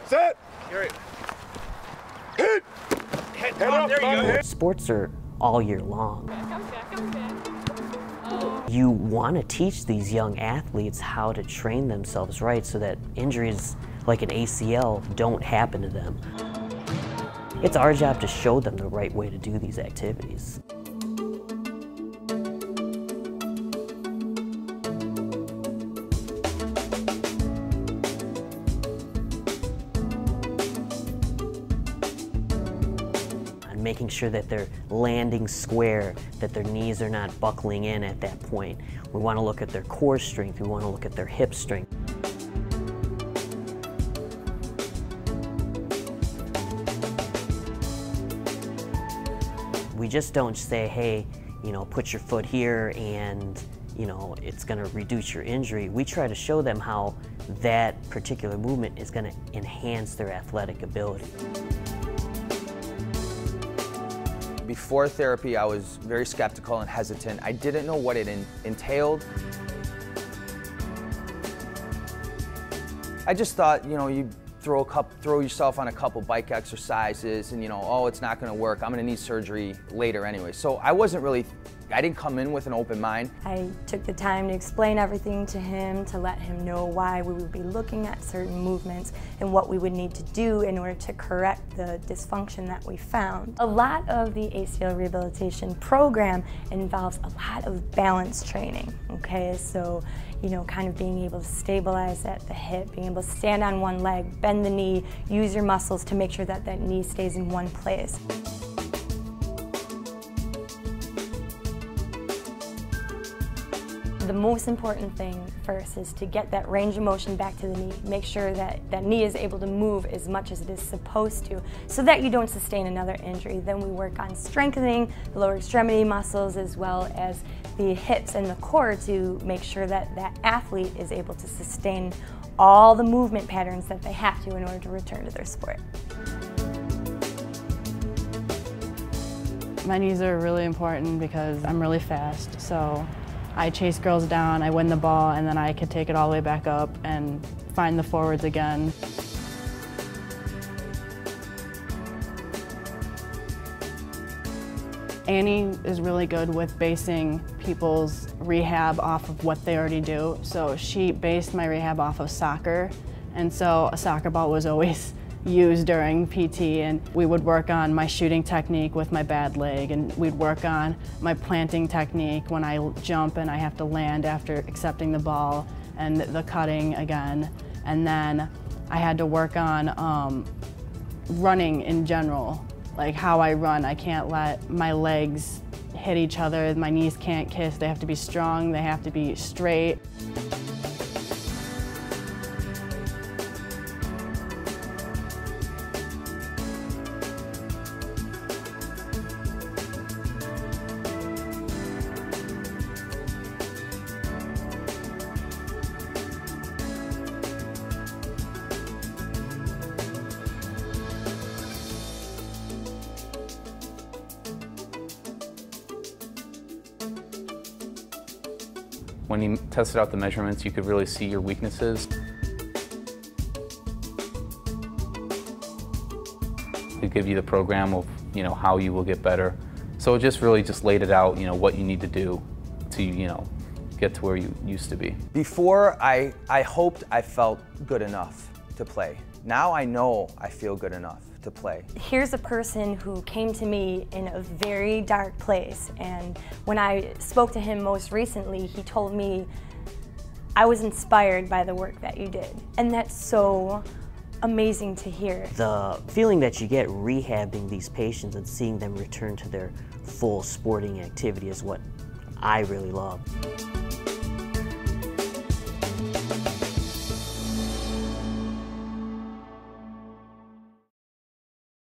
Set. You're Hit. head up. There you go. Sports are all year long. You want to teach these young athletes how to train themselves right so that injuries like an ACL don't happen to them. It's our job to show them the right way to do these activities. Making sure that they're landing square, that their knees are not buckling in at that point. We want to look at their core strength, we want to look at their hip strength. We just don't say, hey, you know, put your foot here and, you know, it's going to reduce your injury. We try to show them how that particular movement is going to enhance their athletic ability. Before therapy, I was very skeptical and hesitant. I didn't know what it entailed. I just thought, you know, you throw yourself on a couple bike exercises and, you know, oh, it's not gonna work. I'm gonna need surgery later anyway. So I didn't come in with an open mind. I took the time to explain everything to him, to let him know why we would be looking at certain movements and what we would need to do in order to correct the dysfunction that we found. A lot of the ACL rehabilitation program involves a lot of balance training, okay? So, you know, kind of being able to stabilize at the hip, being able to stand on one leg, bend the knee, use your muscles to make sure that that knee stays in one place. The most important thing first is to get that range of motion back to the knee. Make sure that that knee is able to move as much as it is supposed to so that you don't sustain another injury. Then we work on strengthening the lower extremity muscles as well as the hips and the core to make sure that that athlete is able to sustain all the movement patterns that they have to in order to return to their sport. My knees are really important because I'm really fast, so I chase girls down, I win the ball, and then I could take it all the way back up and find the forwards again. Annie is really good with basing people's rehab off of what they already do. So she based my rehab off of soccer, and so a soccer ball was always used during PT, and we would work on my shooting technique with my bad leg, and we'd work on my planting technique when I jump and I have to land after accepting the ball, and the cutting again. And then I had to work on running in general, like how I run. I can't let my legs hit each other, my knees can't kiss, they have to be strong, they have to be straight. When you tested out the measurements, you could really see your weaknesses. It give you the program of, you know, how you will get better. So it just really just laid it out, you know, what you need to do to, you know, get to where you used to be. Before, I hoped I felt good enough to play. Now I know I feel good enough to play. Here's a person who came to me in a very dark place, and when I spoke to him most recently, he told me, I was inspired by the work that you did. And that's so amazing to hear. The feeling that you get rehabbing these patients and seeing them return to their full sporting activity is what I really love.